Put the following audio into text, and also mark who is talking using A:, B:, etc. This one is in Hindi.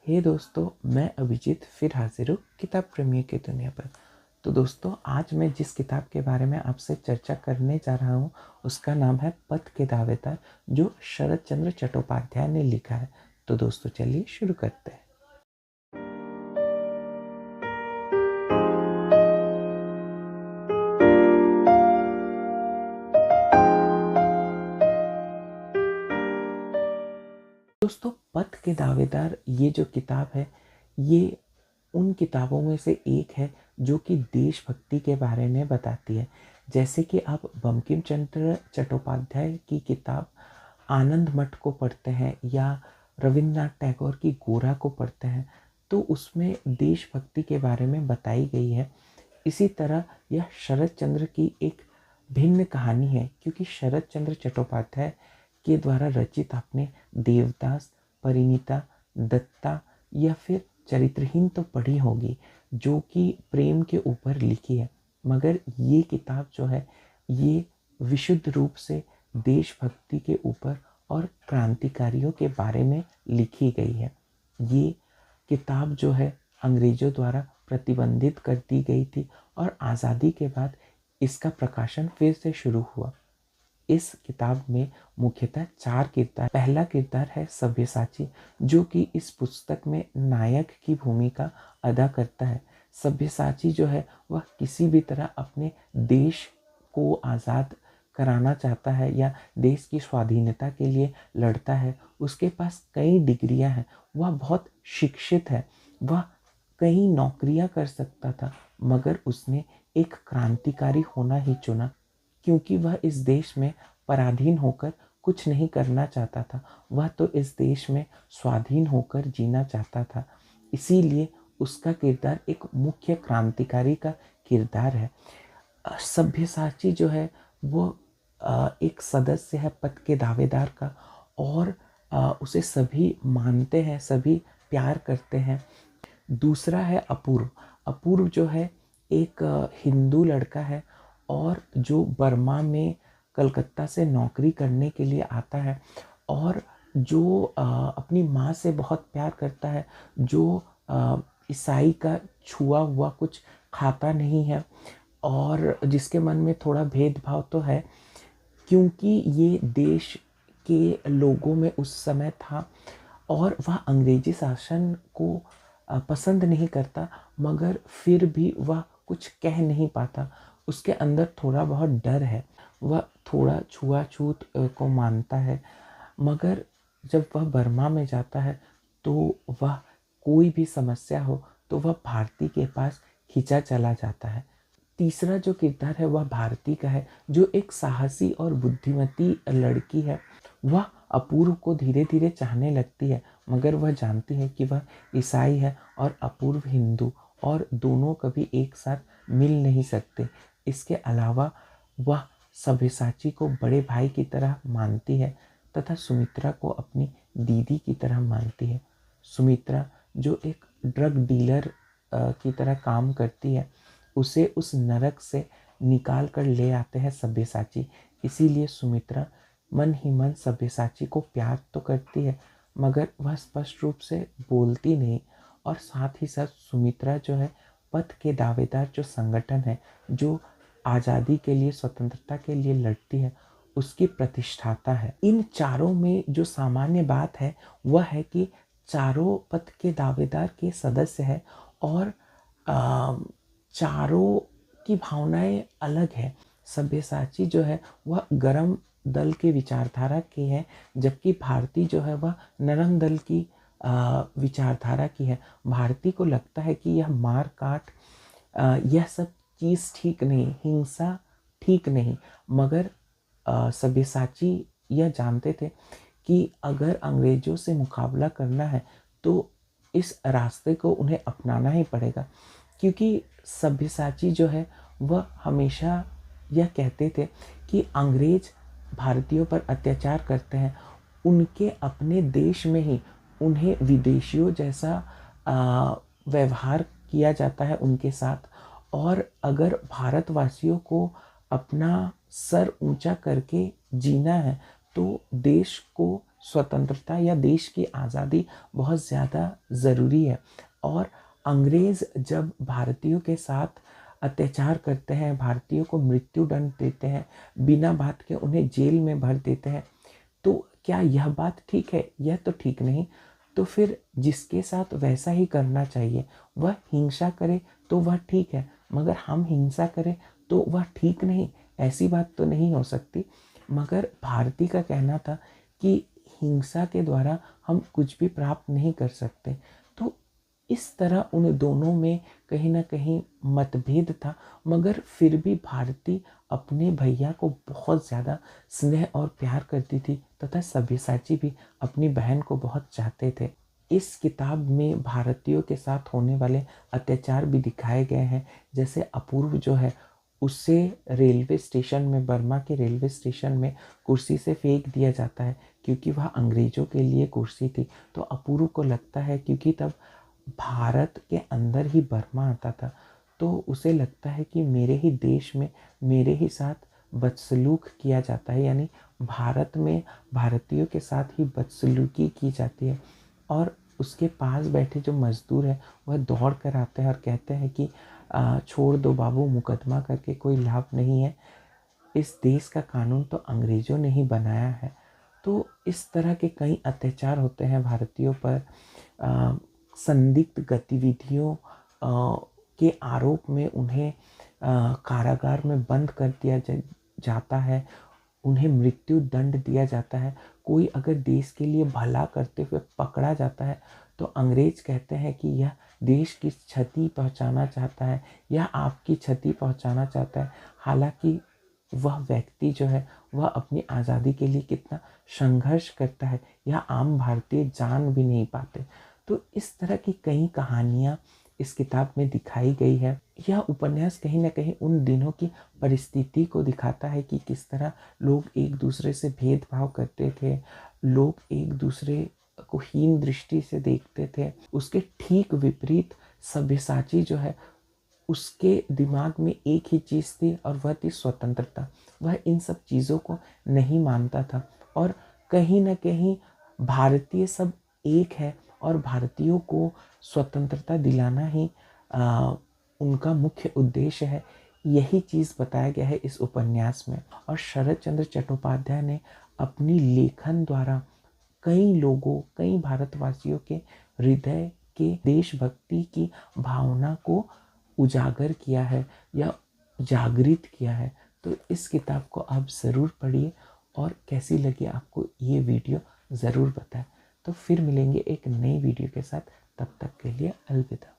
A: हे दोस्तों, मैं अभिजीत फिर हाजिर हूँ किताब प्रेमियों की दुनिया पर। तो दोस्तों, आज मैं जिस किताब के बारे में आपसे चर्चा करने जा रहा हूँ उसका नाम है पथ के दावेदार, जो शरत चंद्र चट्टोपाध्याय ने लिखा है। तो दोस्तों, चलिए शुरू करते हैं। दोस्तों, पथ के दावेदार ये जो किताब है, ये उन किताबों में से एक है जो कि देशभक्ति के बारे में बताती है। जैसे कि आप बंकिम चंद्र चट्टोपाध्याय की किताब आनंद मठ को पढ़ते हैं या रविन्द्रनाथ टैगोर की गोरा को पढ़ते हैं, तो उसमें देशभक्ति के बारे में बताई गई है। इसी तरह यह शरत चंद्र की एक भिन्न कहानी है, क्योंकि शरत चंद्र चट्टोपाध्याय के द्वारा रचित आपने देवदास, परिणीता, दत्ता या फिर चरित्रहीन तो पढ़ी होगी, जो कि प्रेम के ऊपर लिखी है। मगर ये किताब जो है, ये विशुद्ध रूप से देशभक्ति के ऊपर और क्रांतिकारियों के बारे में लिखी गई है। ये किताब जो है अंग्रेजों द्वारा प्रतिबंधित कर दी गई थी और आज़ादी के बाद इसका प्रकाशन फिर से शुरू हुआ। इस किताब में मुख्यतः 4 किरदार। पहला किरदार है सब्यसाची, जो कि इस पुस्तक में नायक की भूमिका अदा करता है। सब्यसाची जो है वह किसी भी तरह अपने देश को आज़ाद कराना चाहता है या देश की स्वाधीनता के लिए लड़ता है। उसके पास कई डिग्रियां हैं, वह बहुत शिक्षित है, वह कई नौकरियां कर सकता था, मगर उसने एक क्रांतिकारी होना ही चुना, क्योंकि वह इस देश में पराधीन होकर कुछ नहीं करना चाहता था। वह तो इस देश में स्वाधीन होकर जीना चाहता था। इसीलिए उसका किरदार एक मुख्य क्रांतिकारी का किरदार है। सब्यसाची जो है वो एक सदस्य है पथ के दावेदार का, और उसे सभी मानते हैं, सभी प्यार करते हैं। दूसरा है अपूर्व। अपूर्व जो है एक हिंदू लड़का है, और जो बर्मा में कलकत्ता से नौकरी करने के लिए आता है, और जो अपनी माँ से बहुत प्यार करता है, जो ईसाई का छुआ हुआ कुछ खाता नहीं है, और जिसके मन में थोड़ा भेदभाव तो है, क्योंकि ये देश के लोगों में उस समय था और वह अंग्रेजी शासन को पसंद नहीं करता, मगर फिर भी वह कुछ कह नहीं पाता। उसके अंदर थोड़ा बहुत डर है, वह थोड़ा छुआछूत को मानता है। मगर जब वह बर्मा में जाता है तो वह कोई भी समस्या हो तो वह भारती के पास खींचा चला जाता है। तीसरा जो किरदार है वह भारती का है, जो एक साहसी और बुद्धिमती लड़की है। वह अपूर्व को धीरे धीरे चाहने लगती है, मगर वह जानती है कि वह ईसाई है और अपूर्व हिंदू, और दोनों कभी एक साथ मिल नहीं सकते। इसके अलावा वह सब्यसाची को बड़े भाई की तरह मानती है तथा सुमित्रा को अपनी दीदी की तरह मानती है। सुमित्रा जो एक ड्रग डीलर की तरह काम करती है, उसे उस नरक से निकाल कर ले आते हैं सब्यसाची। इसीलिए सुमित्रा मन ही मन सब्यसाची को प्यार तो करती है, मगर वह स्पष्ट रूप से बोलती नहीं। और साथ ही साथ सुमित्रा जो है पथ के दावेदार जो संगठन है, जो आज़ादी के लिए, स्वतंत्रता के लिए लड़ती है, उसकी प्रतिष्ठाता है। इन चारों में जो सामान्य बात है वह है कि चारों पथ के दावेदार के सदस्य हैं, और चारों की भावनाएं अलग है। सब्यसाची जो है वह गरम दल के विचारधारा की है, जबकि भारती जो है वह नरम दल की विचारधारा की है। भारती को लगता है कि यह मार काट, यह सब चीज़ ठीक नहीं, हिंसा ठीक नहीं, मगर सब्यसाची यह जानते थे कि अगर अंग्रेजों से मुकाबला करना है तो इस रास्ते को उन्हें अपनाना ही पड़ेगा। क्योंकि सब्यसाची जो है वह हमेशा यह कहते थे कि अंग्रेज भारतीयों पर अत्याचार करते हैं, उनके अपने देश में ही उन्हें विदेशियों जैसा व्यवहार किया जाता है उनके साथ। और अगर भारतवासियों को अपना सर ऊंचा करके जीना है तो देश को स्वतंत्रता या देश की आज़ादी बहुत ज़्यादा ज़रूरी है। और अंग्रेज़ जब भारतीयों के साथ अत्याचार करते हैं, भारतीयों को मृत्यु दंड देते हैं, बिना बात के उन्हें जेल में भर देते हैं, तो क्या यह बात ठीक है? यह तो ठीक नहीं। तो फिर जिसके साथ वैसा ही करना चाहिए, वह हिंसा करे तो वह ठीक है, मगर हम हिंसा करें तो वह ठीक नहीं। ऐसी बात तो नहीं हो सकती। मगर भारती का कहना था कि हिंसा के द्वारा हम कुछ भी प्राप्त नहीं कर सकते। तो इस तरह उन दोनों में कहीं न कहीं मतभेद था, मगर फिर भी भारती अपने भैया को बहुत ज़्यादा स्नेह और प्यार करती थी तथा सब्यसाची भी अपनी बहन को बहुत चाहते थे। इस किताब में भारतीयों के साथ होने वाले अत्याचार भी दिखाए गए हैं। जैसे अपूर्व जो है, उसे रेलवे स्टेशन में, बर्मा के रेलवे स्टेशन में कुर्सी से फेंक दिया जाता है, क्योंकि वह अंग्रेज़ों के लिए कुर्सी थी। तो अपूर्व को लगता है, क्योंकि तब भारत के अंदर ही बर्मा आता था, तो उसे लगता है कि मेरे ही देश में मेरे ही साथ बदसलूक किया जाता है, यानी भारत में भारतीयों के साथ ही बदसलूकी की जाती है। और उसके पास बैठे जो मज़दूर हैं वह दौड़ कर आते हैं और कहते हैं कि छोड़ दो बाबू, मुकदमा करके कोई लाभ नहीं है, इस देश का कानून तो अंग्रेज़ों ने ही बनाया है। तो इस तरह के कई अत्याचार होते हैं भारतीयों पर। संदिग्ध गतिविधियों के आरोप में उन्हें कारागार में बंद कर दिया जाता है, उन्हें मृत्यु दंड दिया जाता है। कोई अगर देश के लिए भला करते हुए पकड़ा जाता है तो अंग्रेज कहते हैं कि यह देश की क्षति पहुंचाना चाहता है, यह आपकी क्षति पहुंचाना चाहता है। हालांकि वह व्यक्ति जो है वह अपनी आज़ादी के लिए कितना संघर्ष करता है, यह आम भारतीय जान भी नहीं पाते। तो इस तरह की कई कहानियाँ इस किताब में दिखाई गई है। यह उपन्यास कहीं न कहीं उन दिनों की परिस्थिति को दिखाता है कि किस तरह लोग एक दूसरे से भेदभाव करते थे, लोग एक दूसरे को हीन दृष्टि से देखते थे। उसके ठीक विपरीत सब्यसाची जो है, उसके दिमाग में एक ही चीज़ थी और वह थी स्वतंत्रता। वह इन सब चीज़ों को नहीं मानता था और कहीं न कहीं भारतीय सब एक है और भारतीयों को स्वतंत्रता दिलाना ही उनका मुख्य उद्देश्य है। यही चीज़ बताया गया है इस उपन्यास में। और शरत चंद्र चट्टोपाध्याय ने अपनी लेखन द्वारा कई लोगों, कई भारतवासियों के हृदय के देशभक्ति की भावना को उजागर किया है या जागृत किया है। तो इस किताब को आप ज़रूर पढ़िए और कैसी लगी आपको ये वीडियो ज़रूर बताएं। तो फिर मिलेंगे एक नई वीडियो के साथ, तब तक के लिए अलविदा।